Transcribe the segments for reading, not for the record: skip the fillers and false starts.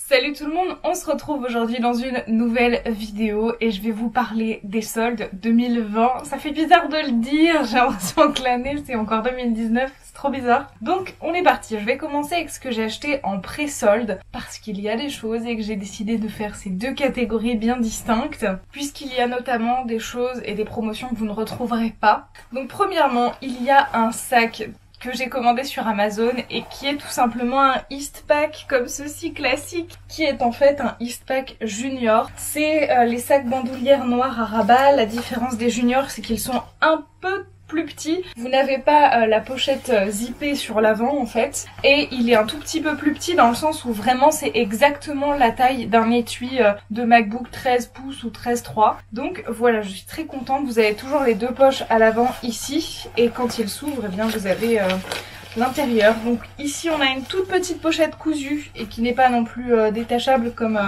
Salut tout le monde, on se retrouve aujourd'hui dans une nouvelle vidéo et je vais vous parler des soldes 2020. Ça fait bizarre de le dire, j'ai l'impression que l'année c'est encore 2019, c'est trop bizarre. Donc on est parti, je vais commencer avec ce que j'ai acheté en pré-solde parce qu'il y a des choses et que j'ai décidé de faire ces deux catégories bien distinctes puisqu'il y a notamment des choses et des promotions que vous ne retrouverez pas. Donc premièrement, il y a un sac que j'ai commandé sur Amazon et qui est tout simplement un Eastpak comme ceci classique, qui est en fait un Eastpak junior. C'est les sacs bandoulières noirs à rabat. La différence des juniors, c'est qu'ils sont un peu plus petit. Vous n'avez pas la pochette zippée sur l'avant en fait, et il est un tout petit peu plus petit dans le sens où vraiment c'est exactement la taille d'un étui de MacBook 13 pouces ou 13.3. Donc voilà, je suis très contente. Vous avez toujours les deux poches à l'avant ici, et quand il s'ouvre, eh bien vous avez l'intérieur. Donc ici on a une toute petite pochette cousue et qui n'est pas non plus détachable comme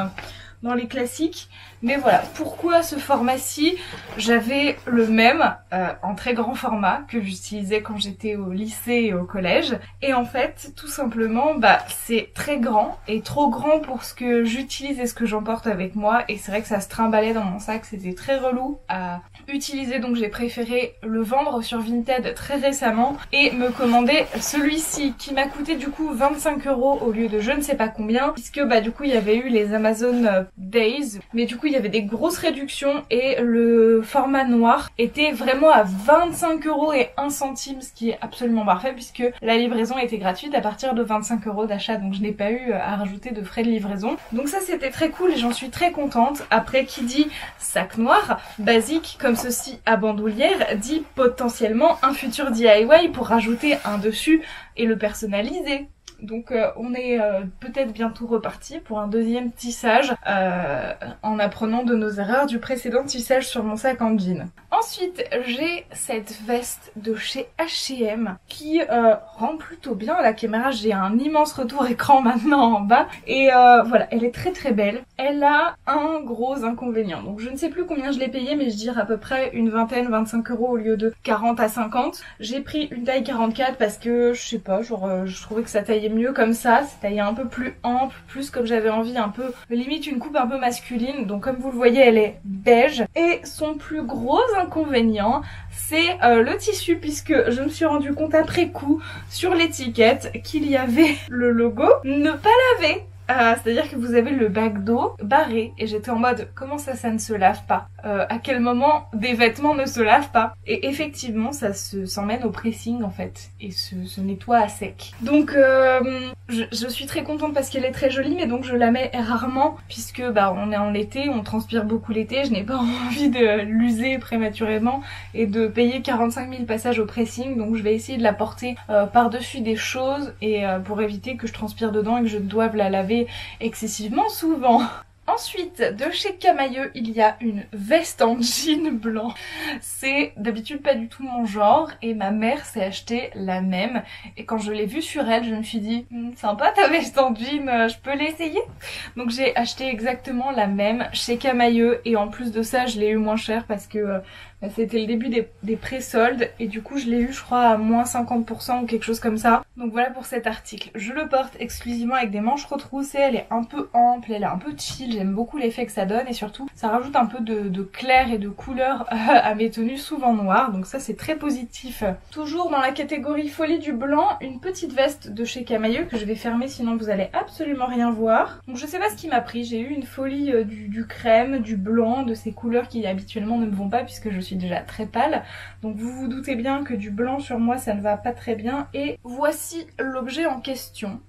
dans les classiques. Mais voilà, pourquoi ce format-ci? J'avais le même en très grand format que j'utilisais quand j'étais au lycée et au collège. Et en fait, tout simplement, c'est très grand et trop grand pour ce que j'utilise et ce que j'emporte avec moi. Et c'est vrai que ça se trimballait dans mon sac, c'était très relou à utiliser. Donc j'ai préféré le vendre sur Vinted très récemment et me commander celui-ci qui m'a coûté du coup 25 € au lieu de je ne sais pas combien. Puisque du coup il y avait eu les Amazon Days. Mais du coup il y avait des grosses réductions et le format noir était vraiment à 25 € et 1 centime, ce qui est absolument parfait puisque la livraison était gratuite à partir de 25 € d'achat, donc je n'ai pas eu à rajouter de frais de livraison. Donc ça c'était très cool et j'en suis très contente. Après, qui dit sac noir basique comme ceci à bandoulière dit potentiellement un futur DIY pour rajouter un dessus et le personnaliser. Donc on est peut-être bientôt reparti pour un deuxième tissage en apprenant de nos erreurs du précédent tissage sur mon sac en jean. Ensuite, j'ai cette veste de chez H&M qui rend plutôt bien à la caméra. J'ai un immense retour écran maintenant en bas et voilà, elle est très très belle. Elle a un gros inconvénient. Donc je ne sais plus combien je l'ai payé, mais je dirais à peu près une vingtaine, 25 € au lieu de 40 à 50. J'ai pris une taille 44 parce que je sais pas, genre je trouvais que ça taillait mieux comme ça, c'est taillé un peu plus ample, plus comme j'avais envie, un peu limite une coupe un peu masculine. Donc comme vous le voyez, elle est beige. Et son plus gros inconvénient, c'est le tissu, puisque je me suis rendu compte après coup sur l'étiquette qu'il y avait le logo ne pas laver. C'est-à-dire que vous avez le bac d'eau barré et j'étais en mode comment ça ne se lave pas, à quel moment des vêtements ne se lavent pas? Et effectivement ça s'emmène au pressing en fait et se nettoie à sec. Donc je suis très contente parce qu'elle est très jolie, mais donc je la mets rarement puisque on est en été, on transpire beaucoup l'été, je n'ai pas envie de l'user prématurément et de payer 45 000 passages au pressing, donc je vais essayer de la porter par-dessus des choses et pour éviter que je transpire dedans et que je doive la laver excessivement souvent. Ensuite, de chez Camaïeu, il y a une veste en jean blanc. C'est d'habitude pas du tout mon genre et ma mère s'est acheté la même. Et quand je l'ai vue sur elle, je me suis dit sympa ta veste en jean, je peux l'essayer? Donc j'ai acheté exactement la même chez Camaïeu et en plus de ça, je l'ai eu moins cher parce que c'était le début des pré-soldes et du coup je l'ai eu je crois à moins 50% ou quelque chose comme ça. Donc voilà pour cet article. Je le porte exclusivement avec des manches retroussées, elle est un peu ample, elle est un peu chill, j'aime beaucoup l'effet que ça donne et surtout ça rajoute un peu de clair et de couleur à mes tenues souvent noires, donc ça c'est très positif. Toujours dans la catégorie folie du blanc, une petite veste de chez Camaïeu que je vais fermer sinon vous allez absolument rien voir. Donc je sais pas ce qui m'a pris, j'ai eu une folie du crème, du blanc, de ces couleurs qui habituellement ne me vont pas puisque je suis déjà très pâle, donc vous vous doutez bien que du blanc sur moi ça ne va pas très bien. Et voici l'objet en question.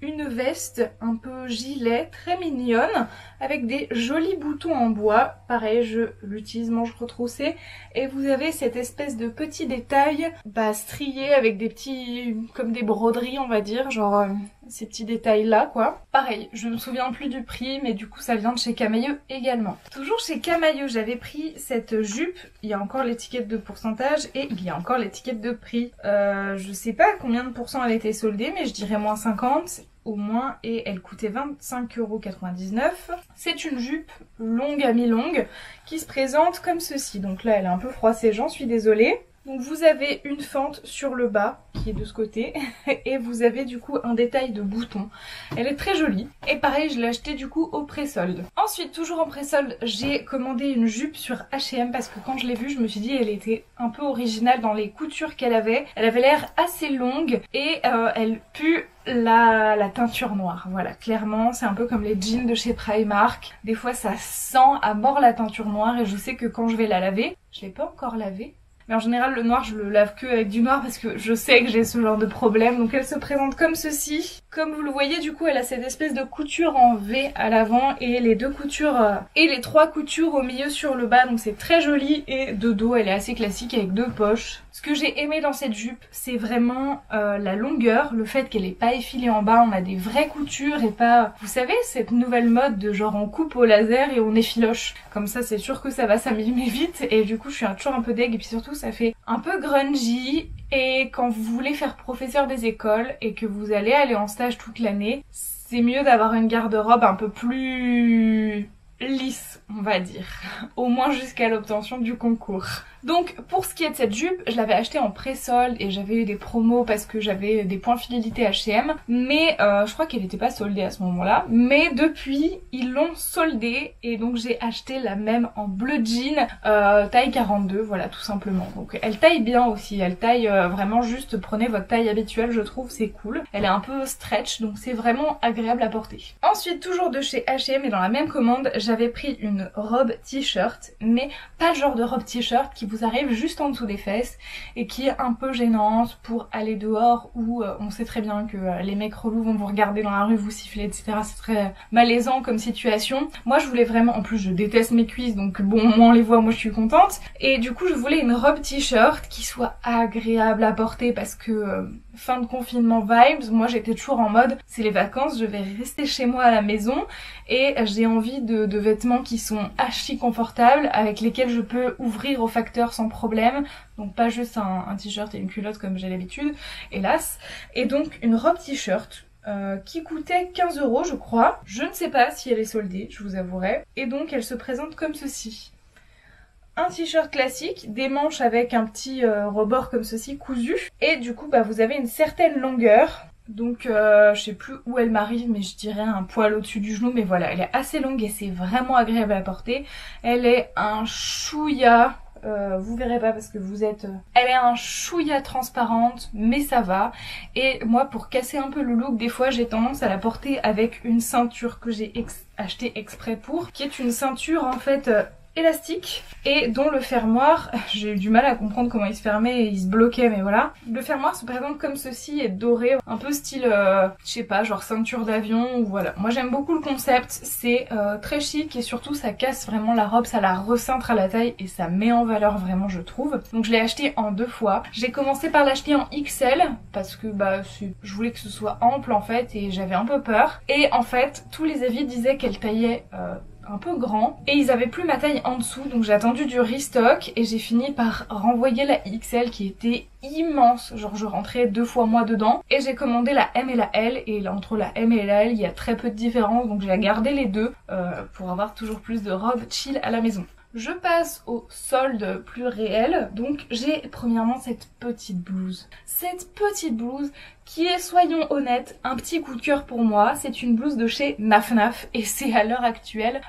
Une veste un peu gilet, très mignonne, avec des jolis boutons en bois. Pareil, je l'utilise manches retroussées. Et vous avez cette espèce de petit détail strié avec des petits, comme des broderies on va dire, genre ces petits détails là quoi. Pareil, je me souviens plus du prix, mais du coup ça vient de chez Camaïeu également. Toujours chez Camaïeu, j'avais pris cette jupe, il y a encore l'étiquette de pourcentage et il y a encore l'étiquette de prix. Je sais pas combien de pourcents elle était soldée, mais je dirais moins 50. Au moins, et elle coûtait 25,99 €. C'est une jupe longue à mi-longue qui se présente comme ceci. Donc là elle est un peu froissée, j'en suis désolée. Donc vous avez une fente sur le bas qui est de ce côté et vous avez du coup un détail de bouton. Elle est très jolie et pareil je l'ai achetée du coup au pré-solde. Ensuite toujours en pré-solde j'ai commandé une jupe sur H&M parce que quand je l'ai vue je me suis dit elle était un peu originale dans les coutures qu'elle avait. Elle avait l'air assez longue et elle pue la teinture noire. Voilà, clairement c'est un peu comme les jeans de chez Primark. Des fois ça sent à mort la teinture noire et je sais que quand je vais la laver, je l'ai pas encore lavée. Mais en général le noir je le lave que avec du noir parce que je sais que j'ai ce genre de problème. Donc elle se présente comme ceci. Comme vous le voyez du coup elle a cette espèce de couture en V à l'avant et les deux coutures et les trois coutures au milieu sur le bas. Donc c'est très joli et de dos elle est assez classique avec deux poches. Ce que j'ai aimé dans cette jupe c'est vraiment la longueur, le fait qu'elle est pas effilée en bas, on a des vraies coutures et pas, vous savez, cette nouvelle mode de genre on coupe au laser et on effiloche. Comme ça c'est sûr que ça va s'abîmer vite et du coup je suis toujours un peu deg et puis surtout ça fait un peu grungy et quand vous voulez faire professeur des écoles et que vous allez aller en stage toute l'année, c'est mieux d'avoir une garde-robe un peu plus lisse, on va dire, au moins jusqu'à l'obtention du concours. Donc pour ce qui est de cette jupe, je l'avais achetée en pré-solde et j'avais eu des promos parce que j'avais des points fidélité H&M, mais je crois qu'elle n'était pas soldée à ce moment-là. Mais depuis, ils l'ont soldée et donc j'ai acheté la même en bleu jean, taille 42, voilà tout simplement. Donc elle taille bien aussi, elle taille vraiment juste, prenez votre taille habituelle, je trouve c'est cool. Elle est un peu stretch donc c'est vraiment agréable à porter. Ensuite toujours de chez H&M et dans la même commande, j'avais pris une robe t-shirt, mais pas le genre de robe t-shirt qui vous arrive juste en dessous des fesses et qui est un peu gênante pour aller dehors où on sait très bien que les mecs relous vont vous regarder dans la rue, vous siffler, etc. C'est très malaisant comme situation. Moi je voulais vraiment, en plus je déteste mes cuisses donc bon moi on les voit, moi je suis contente. Et du coup je voulais une robe t-shirt qui soit agréable à porter parce que fin de confinement vibes, moi j'étais toujours en mode c'est les vacances, je vais rester chez moi à la maison et j'ai envie de vêtements qui sont archi confortables avec lesquels je peux ouvrir au facteur sans problème, donc pas juste un t-shirt et une culotte comme j'ai l'habitude, hélas. Et donc une robe t-shirt qui coûtait 15 € je crois, je ne sais pas si elle est soldée, je vous avouerai, et donc elle se présente comme ceci. Un t-shirt classique, des manches avec un petit rebord comme ceci cousu et du coup bah vous avez une certaine longueur. Donc je sais plus où elle m'arrive mais je dirais un poil au-dessus du genou, mais voilà elle est assez longue et c'est vraiment agréable à porter. Elle est un chouïa, vous verrez pas parce que vous êtes... Elle est un chouïa transparente mais ça va. Et moi pour casser un peu le look des fois j'ai tendance à la porter avec une ceinture que j'ai achetée exprès pour, qui est une ceinture en fait... élastique et dont le fermoir, j'ai eu du mal à comprendre comment il se fermait et il se bloquait mais voilà. Le fermoir se présente comme ceci, est doré, un peu style, je sais pas, genre ceinture d'avion ou voilà. Moi j'aime beaucoup le concept, c'est très chic et surtout ça casse vraiment la robe, ça la recintre à la taille et ça met en valeur vraiment je trouve. Donc je l'ai acheté en 2 fois. J'ai commencé par l'acheter en XL parce que bah je voulais que ce soit ample en fait et j'avais un peu peur. Et en fait tous les avis disaient qu'elle taillait un peu grand et ils avaient plus ma taille en dessous donc j'ai attendu du restock et j'ai fini par renvoyer la XL qui était immense, genre je rentrais 2 fois moi dedans et j'ai commandé la M et la L et entre la M et la L il y a très peu de différence donc j'ai gardé les deux pour avoir toujours plus de robes chill à la maison. Je passe au solde plus réel, donc j'ai premièrement cette petite blouse. Cette petite blouse qui est, soyons honnêtes, un petit coup de cœur pour moi. C'est une blouse de chez Naf Naf et c'est à l'heure actuelle,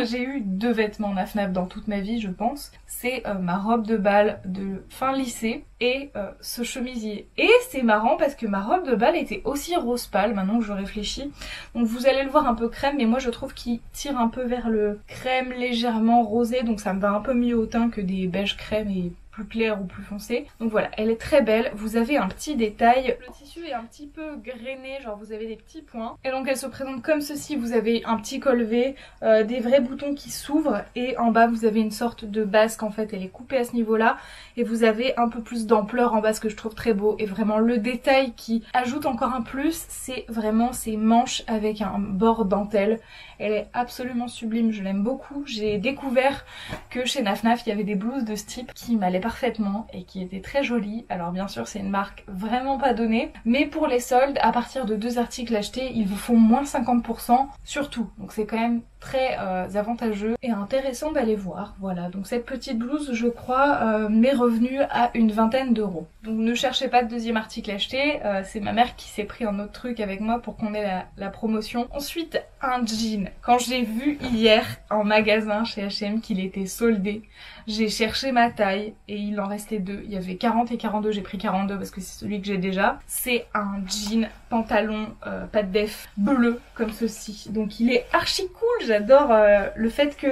j'ai eu 2 vêtements Naf Naf dans toute ma vie je pense. C'est ma robe de bal de fin lycée et ce chemisier. Et c'est marrant parce que ma robe de bal était aussi rose pâle maintenant que je réfléchis. Donc vous allez le voir un peu crème mais moi je trouve qu'il tire un peu vers le crème légèrement rosé donc ça me va un peu mieux au teint que des beiges crème et plus clair ou plus foncé. Donc voilà, elle est très belle. Vous avez un petit détail. Le tissu est un petit peu grainé, genre vous avez des petits points. Et donc elle se présente comme ceci. Vous avez un petit col V, des vrais boutons qui s'ouvrent et en bas vous avez une sorte de basque en fait. Elle est coupée à ce niveau-là et vous avez un peu plus d'ampleur en bas, ce que je trouve très beau. Et vraiment le détail qui ajoute encore un plus, c'est vraiment ces manches avec un bord dentelle. Elle est absolument sublime, je l'aime beaucoup. J'ai découvert que chez Naf Naf il y avait des blouses de ce type qui m'allaient parfaitement et qui étaient très jolies. Alors bien sûr c'est une marque vraiment pas donnée, mais pour les soldes, à partir de 2 articles achetés, ils vous font moins 50% sur tout. Donc c'est quand même très avantageux et intéressant d'aller voir. Voilà, donc cette petite blouse, je crois, m'est revenue à une vingtaine d'euros. Donc ne cherchez pas de deuxième article acheté, c'est ma mère qui s'est pris un autre truc avec moi pour qu'on ait la promotion. Ensuite, un jean. Quand j'ai vu hier en magasin chez H&M qu'il était soldé, j'ai cherché ma taille et il en restait deux. Il y avait 40 et 42, j'ai pris 42 parce que c'est celui que j'ai déjà. C'est un jean pantalon pas de def bleu comme ceci. Donc il est archi cool, j'adore le fait que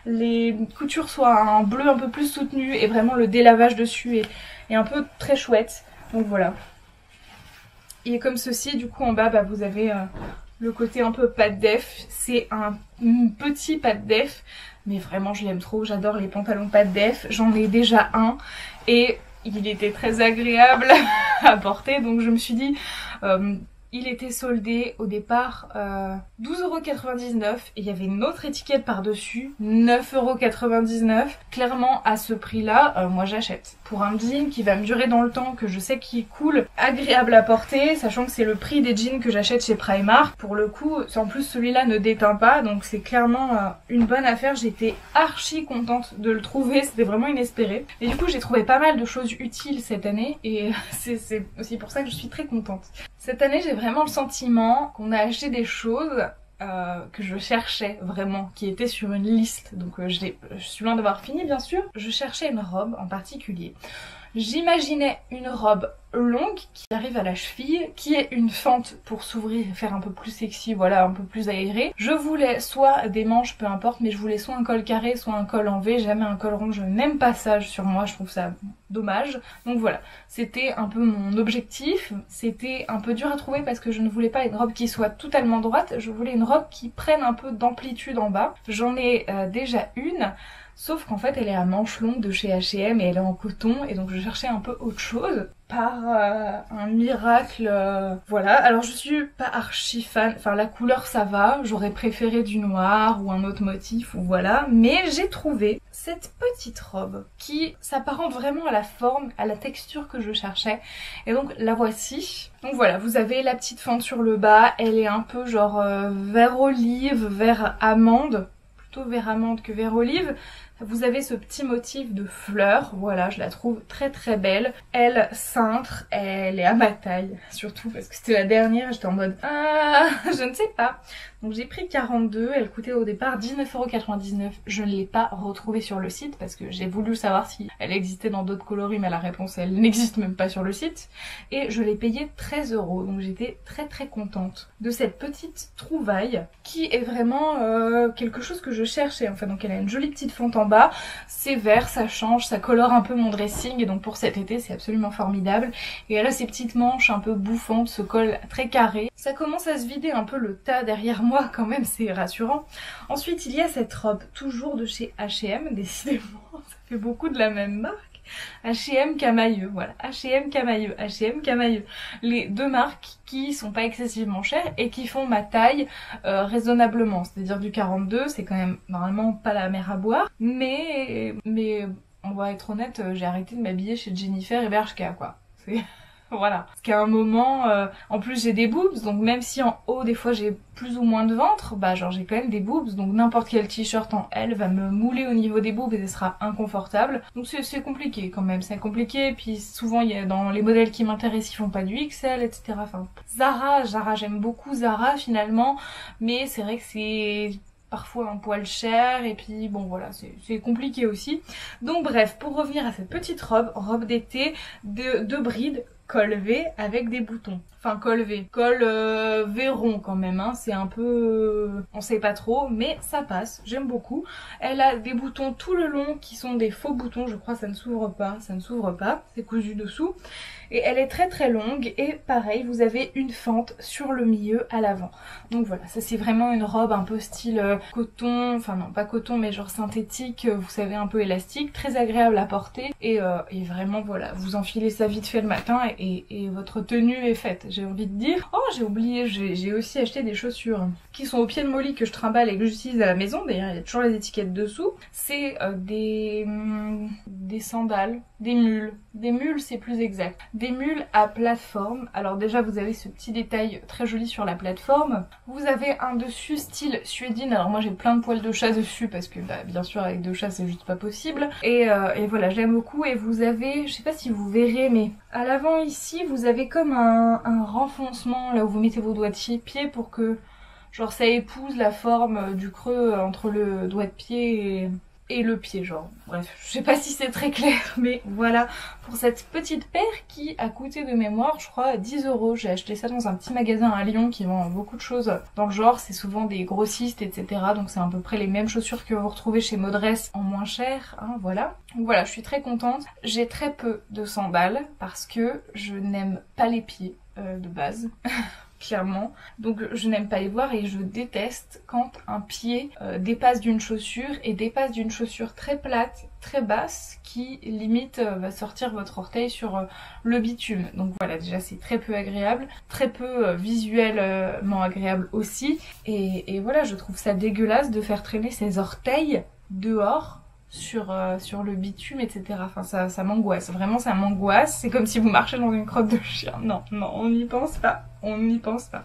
les coutures soient un bleu un peu plus soutenu et vraiment le délavage dessus est un peu très chouette. Donc voilà. Et comme ceci, du coup en bas bah, vous avez le côté un peu pas de def. C'est un petit pas de def. Mais vraiment je l'aime trop, j'adore les pantalons pas de def, j'en ai déjà un et il était très agréable à porter donc je me suis dit il était soldé au départ 12,99 € et il y avait une autre étiquette par dessus 9,99 €. Clairement à ce prix là moi j'achète. Pour un jean qui va me durer dans le temps, que je sais qu'il est cool, agréable à porter, sachant que c'est le prix des jeans que j'achète chez Primark. Pour le coup, en plus celui-là ne déteint pas, donc c'est clairement une bonne affaire. J'étais archi contente de le trouver, c'était vraiment inespéré. Et du coup j'ai trouvé pas mal de choses utiles cette année et c'est aussi pour ça que je suis très contente. Cette année j'ai vraiment le sentiment qu'on a acheté des choses que je cherchais vraiment, qui était sur une liste, donc je suis loin d'avoir fini bien sûr. Je cherchais une robe en particulier. J'imaginais une robe longue qui arrive à la cheville, qui est une fente pour s'ouvrir et faire un peu plus sexy, voilà, un peu plus aéré. Je voulais soit des manches, peu importe, mais je voulais soit un col carré, soit un col en V, jamais un col rond, je n'aime pas ça sur moi, je trouve ça dommage. Donc voilà, c'était un peu mon objectif, c'était un peu dur à trouver parce que je ne voulais pas une robe qui soit totalement droite, je voulais une robe qui prenne un peu d'amplitude en bas. J'en ai déjà une, sauf qu'en fait elle est à manches longues de chez H&M et elle est en coton et donc je cherchais un peu autre chose. Par un miracle, voilà. Alors je suis pas archi fan, enfin la couleur ça va, j'aurais préféré du noir ou un autre motif ou voilà, mais j'ai trouvé cette petite robe qui s'apparente vraiment à la forme, à la texture que je cherchais et donc la voici. Donc voilà, vous avez la petite fente sur le bas, elle est un peu genre vert olive, vert amande, plutôt vert amande que vert olive. Vous avez ce petit motif de fleurs, voilà, je la trouve très très belle. Elle cintre, elle est à ma taille, surtout parce que c'était la dernière, j'étais en mode je ne sais pas. Donc j'ai pris 42, elle coûtait au départ 19,99 €. Je ne l'ai pas retrouvée sur le site parce que j'ai voulu savoir si elle existait dans d'autres coloris, mais la réponse elle n'existe même pas sur le site. Et je l'ai payée 13 €, donc j'étais très très contente de cette petite trouvaille qui est vraiment quelque chose que je cherchais. Enfin, donc elle a une jolie petite fente en bas, c'est vert, ça change, ça colore un peu mon dressing et donc pour cet été c'est absolument formidable. Et elle a ces petites manches un peu bouffantes, ce col très carré. Ça commence à se vider un peu le tas derrière moi quand même, c'est rassurant. Ensuite il y a cette robe, toujours de chez H&M, décidément, ça fait beaucoup de la même marque. H&M Camailleux, voilà, H&M Camailleux, H&M Camailleux. Les deux marques qui sont pas excessivement chères et qui font ma taille raisonnablement, c'est-à-dire du 42, c'est quand même normalement pas la mer à boire, mais on va être honnête, j'ai arrêté de m'habiller chez Jennifer et Bershka quoi. Voilà. Parce qu'à un moment, en plus j'ai des boobs, donc même si en haut des fois j'ai plus ou moins de ventre, bah genre j'ai quand même des boobs, donc n'importe quel t-shirt en L va me mouler au niveau des boobs et ce sera inconfortable. Donc c'est compliqué quand même, c'est compliqué, puis souvent il y a dans les modèles qui m'intéressent ils font pas du XL, etc. Enfin, Zara j'aime beaucoup Zara finalement, mais c'est vrai que c'est parfois un poil cher et puis bon voilà c'est compliqué aussi. Donc bref, pour revenir à cette petite robe d'été de bride, col V avec des boutons. Enfin col V, col V rond quand même, hein. C'est un peu... on sait pas trop, mais ça passe, j'aime beaucoup. Elle a des boutons tout le long qui sont des faux boutons, je crois ça ne s'ouvre pas, c'est cousu dessous. Et elle est très très longue et pareil, vous avez une fente sur le milieu à l'avant. Donc voilà, ça c'est vraiment une robe un peu style coton, enfin non pas coton mais genre synthétique, vous savez un peu élastique, très agréable à porter et vraiment voilà, vous enfilez ça vite fait le matin et votre tenue est faite, j'ai envie de dire. Oh, j'ai oublié, j'ai aussi acheté des chaussures qui sont au pied de Molly que je trimballe et que j'utilise à la maison. D'ailleurs, il y a toujours les étiquettes dessous. C'est des sandales, des mules c'est plus exact. Des mules à plateforme. Alors déjà, vous avez ce petit détail très joli sur la plateforme. Vous avez un dessus style suédine. Alors moi, j'ai plein de poils de chat dessus parce que bah, bien sûr avec deux chats c'est juste pas possible. Et voilà, j'aime beaucoup. Et vous avez, je sais pas si vous verrez, mais à l'avant ici, vous avez comme un renfoncement là où vous mettez vos doigts de pied pour que genre ça épouse la forme du creux entre le doigt de pied et le pied, genre. Bref, je sais pas si c'est très clair, mais voilà pour cette petite paire qui a coûté de mémoire, je crois, 10 €. J'ai acheté ça dans un petit magasin à Lyon qui vend beaucoup de choses dans le genre. C'est souvent des grossistes, etc. Donc c'est à peu près les mêmes chaussures que vous retrouvez chez Modress en moins cher, hein, voilà. Donc voilà, je suis très contente. J'ai très peu de sandales parce que je n'aime pas les pieds de base. Clairement, donc je n'aime pas les voir et je déteste quand un pied dépasse d'une chaussure et dépasse d'une chaussure très plate, très basse qui limite va sortir votre orteil sur le bitume. Donc voilà, déjà c'est très peu agréable, très peu visuellement agréable aussi et voilà, je trouve ça dégueulasse de faire traîner ses orteils dehors sur le bitume, etc. Enfin ça m'angoisse, vraiment ça m'angoisse. C'est comme si vous marchez dans une crotte de chien. Non, on n'y pense pas. On n'y pense pas.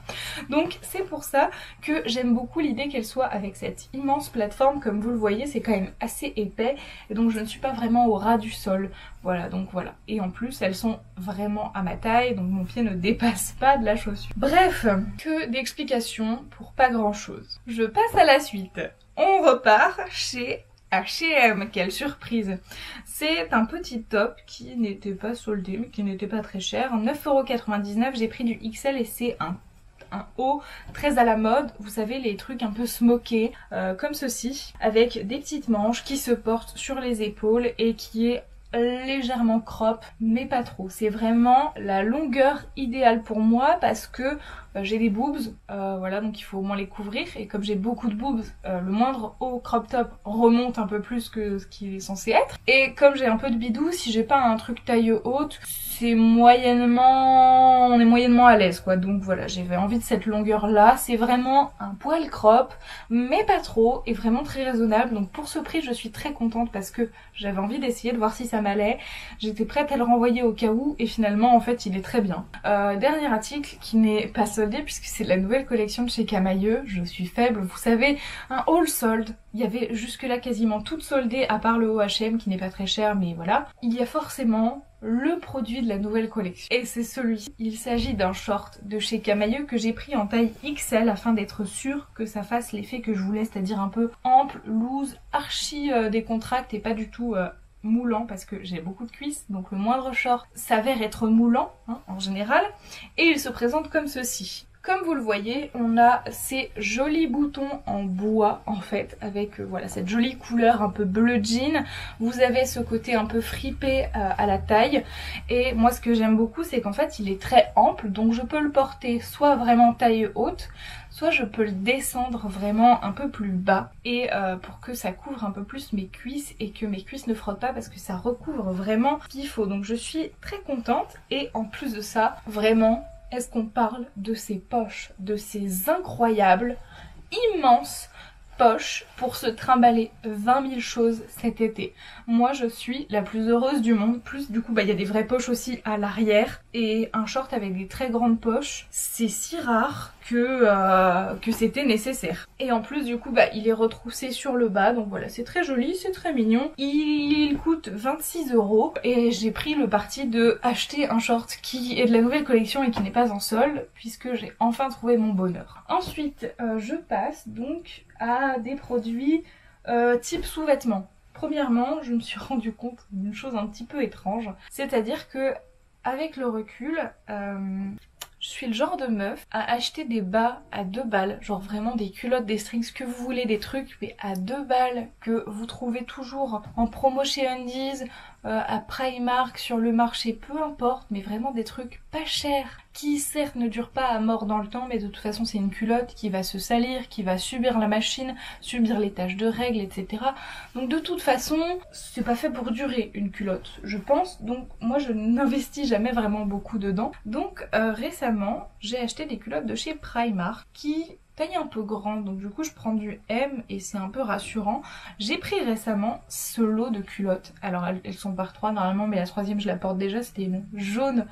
Donc c'est pour ça que j'aime beaucoup l'idée qu'elle soit avec cette immense plateforme. Comme vous le voyez, c'est quand même assez épais et donc je ne suis pas vraiment au ras du sol. Voilà, donc voilà. Et en plus elles sont vraiment à ma taille, donc mon pied ne dépasse pas de la chaussure. Bref, que d'explications pour pas grand chose. Je passe à la suite. On repart chez H&M, quelle surprise! C'est un petit top qui n'était pas soldé mais qui n'était pas très cher. 9,99 €, j'ai pris du XL et c'est un haut très à la mode. Vous savez, les trucs un peu smokés comme ceci, avec des petites manches qui se portent sur les épaules et qui est légèrement crop mais pas trop. C'est vraiment la longueur idéale pour moi parce que j'ai des boobs, voilà, donc il faut au moins les couvrir et comme j'ai beaucoup de boobs, le moindre haut crop top remonte un peu plus que ce qu'il est censé être. Et comme j'ai un peu de bidou, si j'ai pas un truc taille haute, c'est moyennement, on est moyennement à l'aise quoi. Donc voilà, j'avais envie de cette longueur là. C'est vraiment un poil crop mais pas trop et vraiment très raisonnable. Donc pour ce prix je suis très contente parce que j'avais envie d'essayer de voir si ça m'allait. J'étais prête à le renvoyer au cas où et finalement en fait il est très bien. Dernier article qui n'est pas soldé puisque c'est la nouvelle collection de chez Camaïeu. Je suis faible, vous savez, un haul sold. Il y avait jusque là quasiment tout soldé à part le haut H&M qui n'est pas très cher mais voilà. Il y a forcément le produit de la nouvelle collection et c'est celui-ci. Il s'agit d'un short de chez Camaïeu que j'ai pris en taille XL afin d'être sûre que ça fasse l'effet que je voulais, c'est-à-dire un peu ample, loose, archi décontracté et pas du tout moulant parce que j'ai beaucoup de cuisses, donc le moindre short s'avère être moulant hein, en général, et il se présente comme ceci. Comme vous le voyez, on a ces jolis boutons en bois en fait, avec voilà cette jolie couleur un peu bleu jean. Vous avez ce côté un peu fripé à la taille et moi ce que j'aime beaucoup c'est qu'en fait il est très ample, donc je peux le porter soit vraiment taille haute, soit je peux le descendre vraiment un peu plus bas et pour que ça couvre un peu plus mes cuisses et que mes cuisses ne frottent pas parce que ça recouvre vraiment ce qu'il faut. Donc je suis très contente et en plus de ça, vraiment, est-ce qu'on parle de ces poches, de ces incroyables, immenses poches pour se trimballer 20 000 choses cet été. Moi je suis la plus heureuse du monde. Plus du coup bah il y a des vraies poches aussi à l'arrière et un short avec des très grandes poches, c'est si rare que c'était nécessaire. Et en plus du coup bah il est retroussé sur le bas, donc voilà, c'est très joli, c'est très mignon. Il coûte 26 € et j'ai pris le parti de acheter un short qui est de la nouvelle collection et qui n'est pas en solde puisque j'ai enfin trouvé mon bonheur. Ensuite je passe donc à des produits type sous-vêtements. Premièrement, je me suis rendu compte d'une chose un petit peu étrange, c'est-à-dire que avec le recul, je suis le genre de meuf à acheter des bas à 2 balles, genre vraiment des culottes, des strings, ce que vous voulez, des trucs, mais à 2 balles que vous trouvez toujours en promo chez Undies, à Primark, sur le marché, peu importe, mais vraiment des trucs pas chers, qui certes ne durent pas à mort dans le temps, mais de toute façon c'est une culotte qui va se salir, qui va subir la machine, subir les taches de règles, etc. Donc de toute façon, c'est pas fait pour durer une culotte, je pense, donc moi je n'investis jamais vraiment beaucoup dedans. Donc récemment, j'ai acheté des culottes de chez Primark qui taille un peu grande, donc du coup je prends du M et c'est un peu rassurant. J'ai pris récemment ce lot de culottes, alors elles sont par 3 normalement, mais la troisième je la porte déjà, c'était une jaune,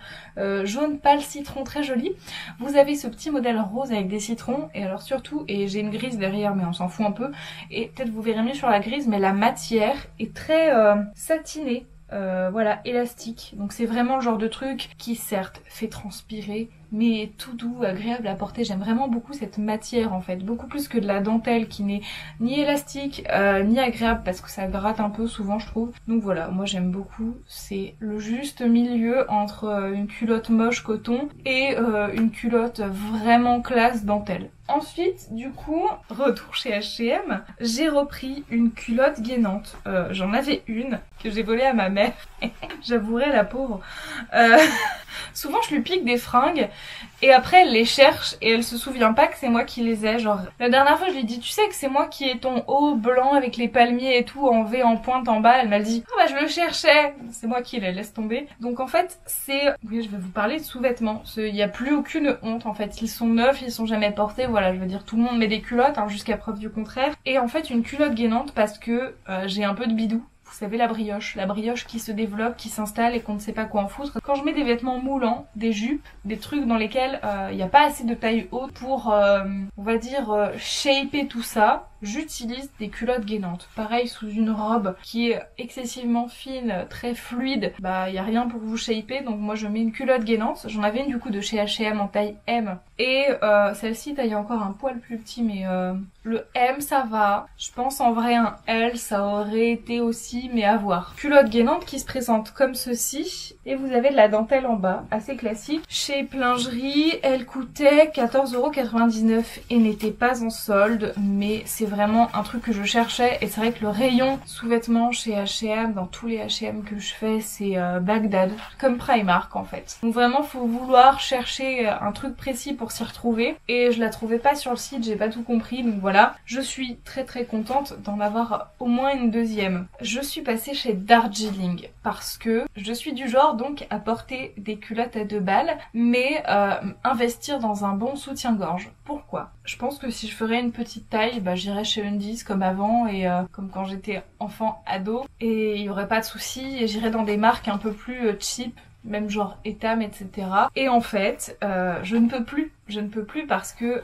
jaune pâle citron très jolie. Vous avez ce petit modèle rose avec des citrons, et alors surtout, et j'ai une grise derrière mais on s'en fout un peu, et peut-être vous verrez mieux sur la grise, mais la matière est très satinée. Voilà, élastique, donc c'est vraiment le genre de truc qui certes fait transpirer mais tout doux, agréable à porter. J'aime vraiment beaucoup cette matière en fait, beaucoup plus que de la dentelle qui n'est ni élastique ni agréable parce que ça gratte un peu souvent je trouve. Donc voilà, moi j'aime beaucoup, c'est le juste milieu entre une culotte moche coton et une culotte vraiment classe dentelle. Ensuite, du coup, retour chez H&M, j'ai repris une culotte gainante. J'en avais une que j'ai volée à ma mère. J'avouerai la pauvre. Souvent je lui pique des fringues et après elle les cherche et elle se souvient pas que c'est moi qui les ai. Genre la dernière fois je lui ai dit tu sais que c'est moi qui ai ton haut blanc avec les palmiers et tout en V en pointe en bas. Elle m'a dit ah bah je le cherchais, c'est moi qui les laisse tomber. Donc en fait c'est, oui je vais vous parler de sous-vêtements, il n'y a plus aucune honte en fait, ils sont neufs, ils sont jamais portés, voilà je veux dire tout le monde met des culottes hein, jusqu'à preuve du contraire. Et en fait une culotte gainante parce que j'ai un peu de bidou. Vous savez la brioche qui se développe, qui s'installe et qu'on ne sait pas quoi en foutre. Quand je mets des vêtements moulants, des jupes, des trucs dans lesquels il n'y a pas assez de taille haute pour, on va dire, shaper tout ça, j'utilise des culottes gainantes. Pareil sous une robe qui est excessivement fine, très fluide, bah il y a rien pour vous shaper, donc moi je mets une culotte gainante. J'en avais une du coup de chez H&M en taille M et celle-ci taille encore un poil plus petit, mais le M ça va. Je pense en vrai un L ça aurait été aussi, mais à voir. Culotte gainante qui se présente comme ceci et vous avez de la dentelle en bas, assez classique. Chez Lingerie, elle coûtait 14,99 € et n'était pas en solde, mais c'est vraiment un truc que je cherchais et c'est vrai que le rayon sous-vêtements chez H&M, dans tous les H&M que je fais, c'est Bagdad, comme Primark en fait. Donc vraiment faut vouloir chercher un truc précis pour s'y retrouver et je la trouvais pas sur le site, j'ai pas tout compris, donc voilà. Je suis très contente d'en avoir au moins une deuxième. Je suis passée chez Darjeeling parce que je suis du genre donc à porter des culottes à 2 balles mais investir dans un bon soutien-gorge. Pourquoi? Je pense que si je ferais une petite taille, bah j'irais chez Undies comme avant et comme quand j'étais enfant ado et il y aurait pas de souci et j'irais dans des marques un peu plus cheap, même genre Etam, etc. Et en fait, je ne peux plus parce que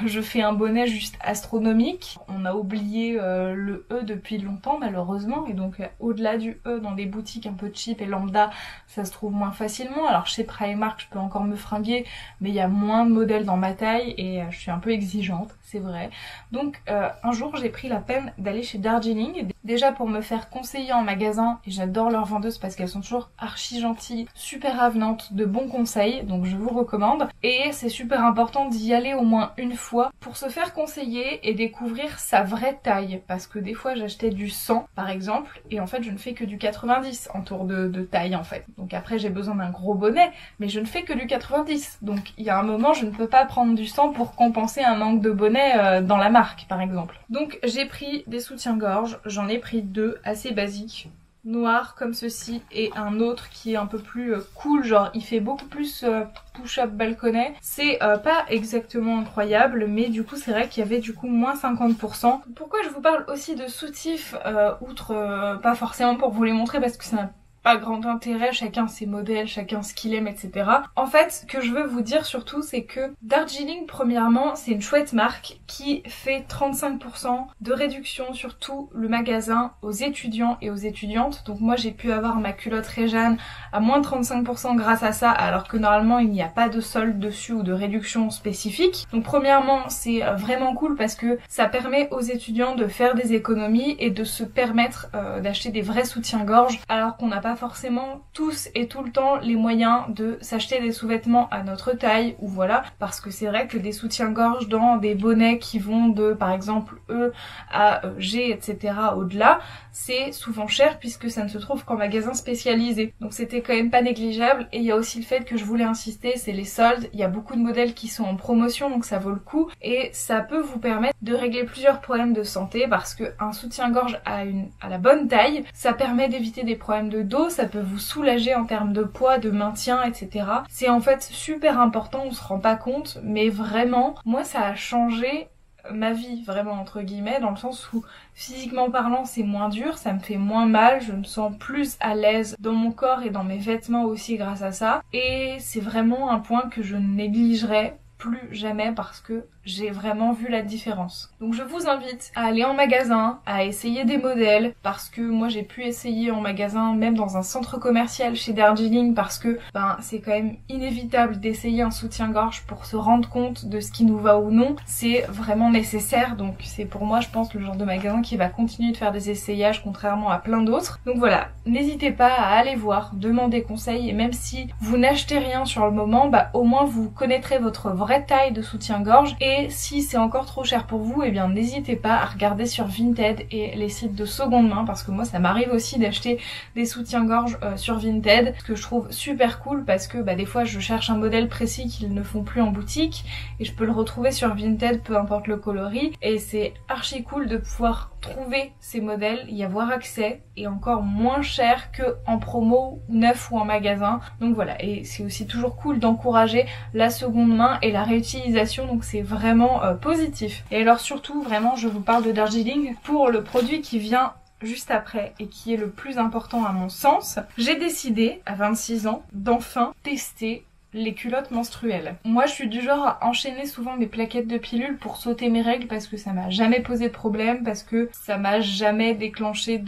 je fais un bonnet juste astronomique. On a oublié le E depuis longtemps malheureusement et donc au-delà du E dans des boutiques un peu cheap et lambda ça se trouve moins facilement. Alors chez Primark je peux encore me fringuer mais il y a moins de modèles dans ma taille et je suis un peu exigeante, c'est vrai. Donc un jour j'ai pris la peine d'aller chez Darjeeling déjà pour me faire conseiller en magasin et j'adore leurs vendeuses parce qu'elles sont toujours archi gentilles, super avenantes, de bons conseils, donc je vous recommande. Et c'est super important d'y aller au moins une fois pour se faire conseiller et découvrir sa vraie taille parce que des fois j'achetais du 100 par exemple et en fait je ne fais que du 90 en tour de taille en fait. Donc après j'ai besoin d'un gros bonnet mais je ne fais que du 90, donc il y a un moment je ne peux pas prendre du 100 pour compenser un manque de bonnet dans la marque par exemple. Donc j'ai pris des soutiens-gorge, j'en ai pris 2 assez basiques, noir comme ceci et un autre qui est un peu plus cool, genre il fait beaucoup plus push-up balconnet. C'est pas exactement incroyable mais du coup c'est vrai qu'il y avait du coup moins 50%. Pourquoi je vous parle aussi de soutifs outre pas forcément pour vous les montrer parce que ça n'a pas grand intérêt, chacun ses modèles, chacun ce qu'il aime, etc. En fait, ce que je veux vous dire surtout, c'est que Darjeeling, premièrement, c'est une chouette marque qui fait 35% de réduction sur tout le magasin aux étudiants et aux étudiantes. Donc moi, j'ai pu avoir ma culotte Réjeanne à moins 35% grâce à ça, alors que normalement, il n'y a pas de solde dessus ou de réduction spécifique. Donc premièrement, c'est vraiment cool parce que ça permet aux étudiants de faire des économies et de se permettre d'acheter des vrais soutiens-gorge alors qu'on n'a pas pas forcément tous et tout le temps les moyens de s'acheter des sous-vêtements à notre taille ou voilà, parce que c'est vrai que des soutiens-gorge dans des bonnets qui vont de par exemple E à G, etc. au-delà, c'est souvent cher puisque ça ne se trouve qu'en magasin spécialisé. Donc c'était quand même pas négligeable. Et il y a aussi le fait que je voulais insister, c'est les soldes. Il y a beaucoup de modèles qui sont en promotion, donc ça vaut le coup et ça peut vous permettre de régler plusieurs problèmes de santé parce que un soutien-gorge à la bonne taille, ça permet d'éviter des problèmes de dos, ça peut vous soulager en termes de poids, de maintien, etc. C'est en fait super important, on se rend pas compte, mais vraiment, moi ça a changé ma vie, vraiment entre guillemets, dans le sens où physiquement parlant c'est moins dur, ça me fait moins mal, je me sens plus à l'aise dans mon corps et dans mes vêtements aussi grâce à ça, et c'est vraiment un point que je négligerai plus jamais parce que j'ai vraiment vu la différence. Donc je vous invite à aller en magasin, à essayer des modèles, parce que moi j'ai pu essayer en magasin, même dans un centre commercial chez Darjeeling, parce que c'est quand même inévitable d'essayer un soutien-gorge pour se rendre compte de ce qui nous va ou non. C'est vraiment nécessaire, donc c'est pour moi je pense le genre de magasin qui va continuer de faire des essayages contrairement à plein d'autres. Donc voilà, n'hésitez pas à aller voir, demander conseil, et même si vous n'achetez rien sur le moment, au moins vous connaîtrez votre vraie taille de soutien-gorge. Et si c'est encore trop cher pour vous, eh bien n'hésitez pas à regarder sur Vinted et les sites de seconde main, parce que moi ça m'arrive aussi d'acheter des soutiens-gorge sur Vinted, ce que je trouve super cool parce que des fois je cherche un modèle précis qu'ils ne font plus en boutique et je peux le retrouver sur Vinted, peu importe le coloris, et c'est archi cool de pouvoir trouver ces modèles, y avoir accès, et encore moins cher que en promo, neuf ou en magasin. Donc voilà, et c'est aussi toujours cool d'encourager la seconde main et la réutilisation, donc c'est vraiment positif. Et alors surtout, vraiment, je vous parle de Darjeeling pour le produit qui vient juste après et qui est le plus important à mon sens. J'ai décidé, à 26 ans, d'enfin tester les culottes menstruelles. Moi je suis du genre à enchaîner souvent mes plaquettes de pilules pour sauter mes règles parce que ça m'a jamais posé de problème, parce que ça m'a jamais déclenché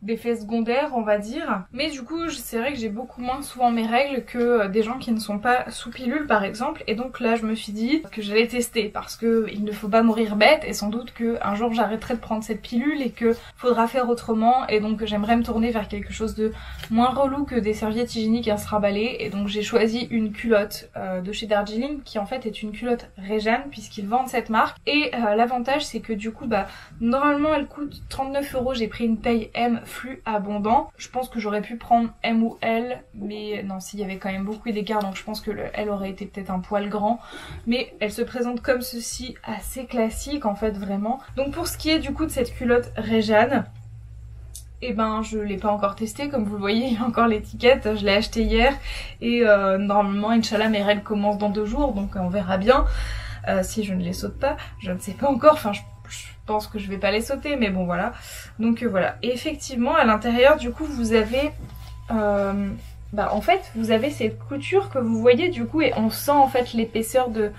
d'effets secondaires on va dire. Mais du coup c'est vrai que j'ai beaucoup moins souvent mes règles que des gens qui ne sont pas sous pilule par exemple, et donc là je me suis dit que j'allais tester parce que il ne faut pas mourir bête, et sans doute que un jour j'arrêterai de prendre cette pilule et que faudra faire autrement, et donc j'aimerais me tourner vers quelque chose de moins relou que des serviettes hygiéniques à se raballer, et donc j'ai choisi une culotte de chez Darjeeling qui en fait est une culotte Réjeanne puisqu'ils vendent cette marque, et l'avantage c'est que du coup normalement elle coûte 39 €, j'ai pris une taille M flux abondant. Je pense que j'aurais pu prendre M ou L, mais non, s'il y avait quand même beaucoup d'écart, donc je pense que le L aurait été peut-être un poil grand, mais elle se présente comme ceci, assez classique en fait vraiment. Donc pour ce qui est du coup de cette culotte Réjeanne, je l'ai pas encore testé, comme vous le voyez, il y a encore l'étiquette, je l'ai acheté hier et normalement Inch'Allah mes règles commencent dans 2 jours, donc on verra bien si je ne les saute pas, je ne sais pas encore, enfin je pense que je vais pas les sauter, mais bon voilà. Donc voilà, et effectivement à l'intérieur du coup vous avez en fait vous avez cette couture que vous voyez du coup, et on sent en fait l'épaisseur de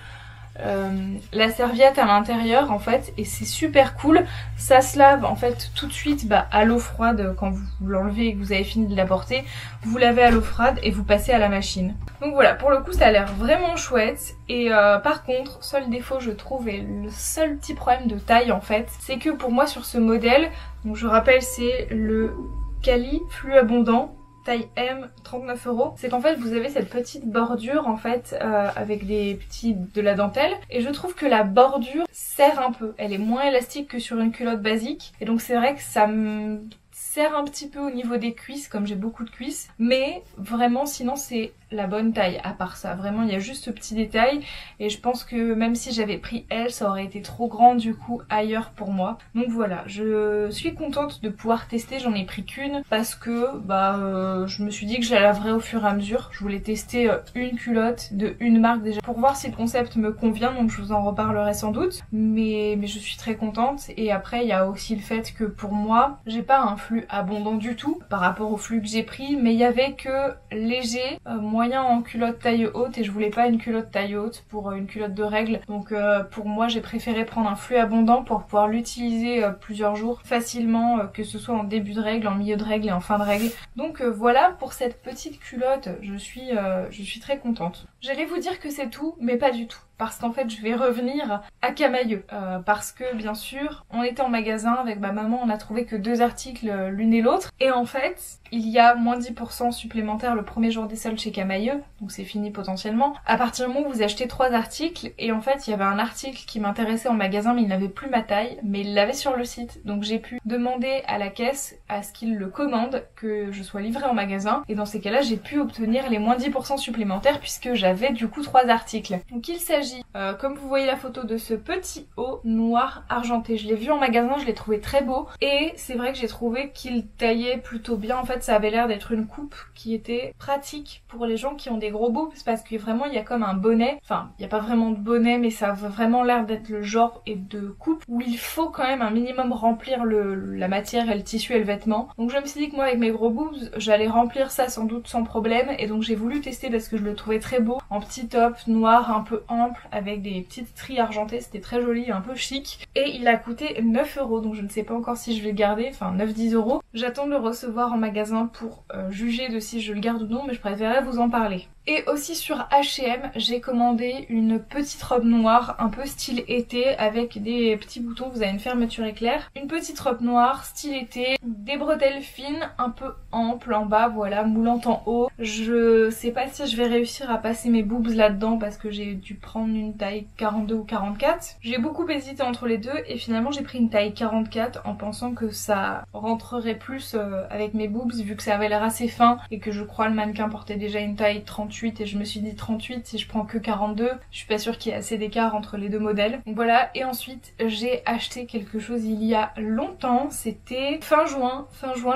la serviette à l'intérieur en fait, et c'est super cool. Ça se lave en fait tout de suite à l'eau froide. Quand vous l'enlevez et que vous avez fini de la porter, vous lavez à l'eau froide et vous passez à la machine. Donc voilà, pour le coup ça a l'air vraiment chouette. Et par contre, seul défaut je trouve, et le seul petit problème de taille en fait, c'est que pour moi sur ce modèle, donc je rappelle c'est le Cali flux abondant taille M, 39 €, c'est qu'en fait vous avez cette petite bordure en fait avec de la dentelle, et je trouve que la bordure serre un peu, elle est moins élastique que sur une culotte basique, et donc c'est vrai que ça me serre un petit peu au niveau des cuisses, comme j'ai beaucoup de cuisses, mais vraiment sinon c'est la bonne taille. À part ça, vraiment il y a juste ce petit détail, et je pense que même si j'avais pris L, ça aurait été trop grand du coup ailleurs pour moi. Donc voilà, je suis contente de pouvoir tester, j'en ai pris qu'une parce que je me suis dit que je la laverais au fur et à mesure. Je voulais tester une culotte de une marque déjà pour voir si le concept me convient, donc je vous en reparlerai sans doute, mais je suis très contente. Et après il y a aussi le fait que pour moi j'ai pas un flux abondant du tout par rapport au flux que j'ai pris, mais il y avait que léger, moyen en culotte taille haute, et je voulais pas une culotte taille haute pour une culotte de règles, donc pour moi j'ai préféré prendre un flux abondant pour pouvoir l'utiliser plusieurs jours facilement, que ce soit en début de règles, en milieu de règles et en fin de règles. Donc voilà pour cette petite culotte, je suis très contente. J'allais vous dire que c'est tout, mais pas du tout. parce qu'en fait je vais revenir à Camaïeu. Parce que bien sûr, on était en magasin avec ma maman, on a trouvé que 2 articles l'une et l'autre. Et en fait, il y a moins 10% supplémentaire le premier jour des soldes chez Camaïeu, donc c'est fini potentiellement. À partir du moment où vous achetez 3 articles, et en fait il y avait un article qui m'intéressait en magasin mais il n'avait plus ma taille, mais il l'avait sur le site. Donc j'ai pu demander à la caisse à ce qu'il le commande, que je sois livrée en magasin. Et dans ces cas-là, j'ai pu obtenir les moins 10% supplémentaires puisque j'avais du coup 3 articles. Donc il s'agit, comme vous voyez la photo, de ce petit haut noir argenté. Je l'ai vu en magasin, je l'ai trouvé très beau. Et c'est vrai que j'ai trouvé qu'il taillait plutôt bien. En fait, ça avait l'air d'être une coupe qui était pratique pour les gens qui ont des gros boobs, parce que vraiment il y a comme un bonnet. Enfin, il n'y a pas vraiment de bonnet, mais ça a vraiment l'air d'être le genre et de coupe où il faut quand même un minimum remplir la matière et le tissu et le vêtement. Donc je me suis dit que moi avec mes gros boobs, j'allais remplir ça sans doute sans problème, et donc j'ai voulu tester parce que je le trouvais très beau en petit top noir un peu ample avec des petites stries argentées. C'était très joli, un peu chic, et il a coûté 9 €, donc je ne sais pas encore si je vais le garder, enfin 9-10 €. J'attends de le recevoir en magasin pour juger de si je le garde ou non, mais je préférerais vous en parler. Et aussi sur H&M, j'ai commandé une petite robe noire un peu style été avec des petits boutons, vous avez une fermeture éclair. Une petite robe noire style été, des bretelles fines un peu amples en bas, voilà, moulantes en haut. Je sais pas si je vais réussir à passer mes boobs là-dedans parce que j'ai dû prendre une taille 42 ou 44. J'ai beaucoup hésité entre les deux et finalement j'ai pris une taille 44 en pensant que ça rentrerait plus avec mes boobs vu que ça avait l'air assez fin et que je crois le mannequin portait déjà une taille 38 et je me suis dit 38 si je prends que 42, je suis pas sûre qu'il y ait assez d'écart entre les deux modèles. Donc voilà, et ensuite j'ai acheté quelque chose il y a longtemps, c'était fin juin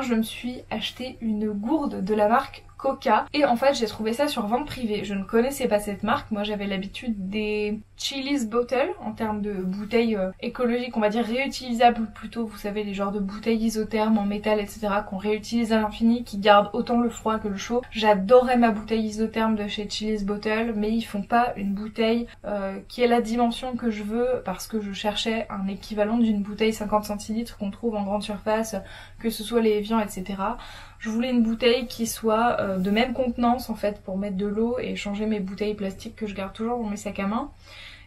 je me suis acheté une gourde de la marque Coca, et en fait j'ai trouvé ça sur vente privée. Je ne connaissais pas cette marque, moi j'avais l'habitude des Chili's Bottle en termes de bouteilles écologiques, on va dire réutilisables plutôt, vous savez, les genres de bouteilles isothermes en métal etc qu'on réutilise à l'infini, qui gardent autant le froid que le chaud. J'adorais ma bouteille isotherme de chez Chili's Bottle, mais ils font pas une bouteille qui ait la dimension que je veux, parce que je cherchais un équivalent d'une bouteille 50 centilitres qu'on trouve en grande surface, que ce soit les Evian etc. Je voulais une bouteille qui soit de même contenance en fait pour mettre de l'eau et changer mes bouteilles plastiques que je garde toujours dans mes sacs à main,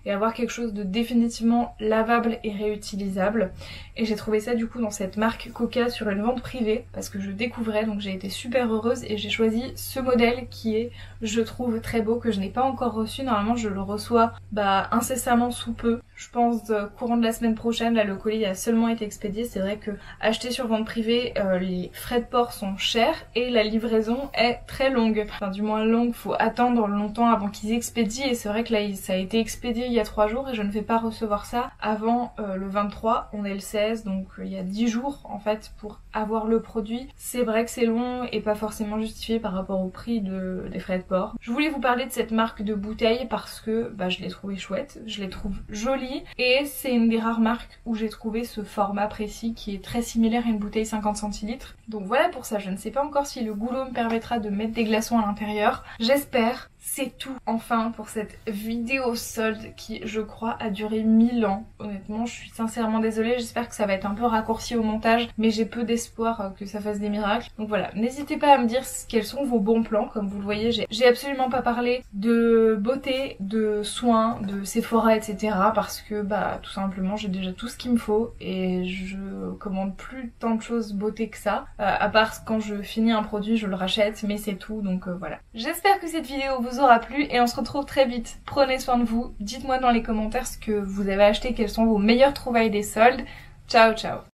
et avoir quelque chose de définitivement lavable et réutilisable. Et j'ai trouvé ça du coup dans cette marque Coca sur une vente privée parce que je découvrais, donc j'ai été super heureuse et j'ai choisi ce modèle qui est, je trouve, très beau, que je n'ai pas encore reçu. Normalement je le reçois incessamment sous peu. Je pense courant de la semaine prochaine. Là le colis a seulement été expédié. C'est vrai que acheter sur vente privée, les frais de port sont chers et la livraison est très longue. Enfin du moins longue, faut attendre longtemps avant qu'ils expédient, et c'est vrai que là ça a été expédié il y a 3 jours et je ne vais pas recevoir ça avant le 23, on est le 16, donc il y a 10 jours en fait pour avoir le produit. C'est vrai que c'est long et pas forcément justifié par rapport au prix des frais de port. Je voulais vous parler de cette marque de bouteilles parce que je l'ai trouvée chouette, je les trouve jolie, et c'est une des rares marques où j'ai trouvé ce format précis qui est très similaire à une bouteille 50 centilitres. Donc voilà pour ça, je ne sais pas encore si le goulot me permettra de mettre des glaçons à l'intérieur. J'espère. C'est tout enfin pour cette vidéo solde qui, je crois, a duré 1000 ans. Honnêtement, je suis sincèrement désolée, j'espère que ça va être un peu raccourci au montage, mais j'ai peu d'espoir que ça fasse des miracles. Donc voilà, n'hésitez pas à me dire quels sont vos bons plans. Comme vous le voyez, j'ai absolument pas parlé de beauté, de soins, de Sephora, etc. parce que tout simplement j'ai déjà tout ce qu'il me faut et je commande plus tant de choses beauté que ça. À part quand je finis un produit, je le rachète, mais c'est tout, donc voilà. J'espère que cette vidéo vous aura plu et on se retrouve très vite. Prenez soin de vous, dites-moi dans les commentaires ce que vous avez acheté, quelles sont vos meilleures trouvailles des soldes. Ciao ciao.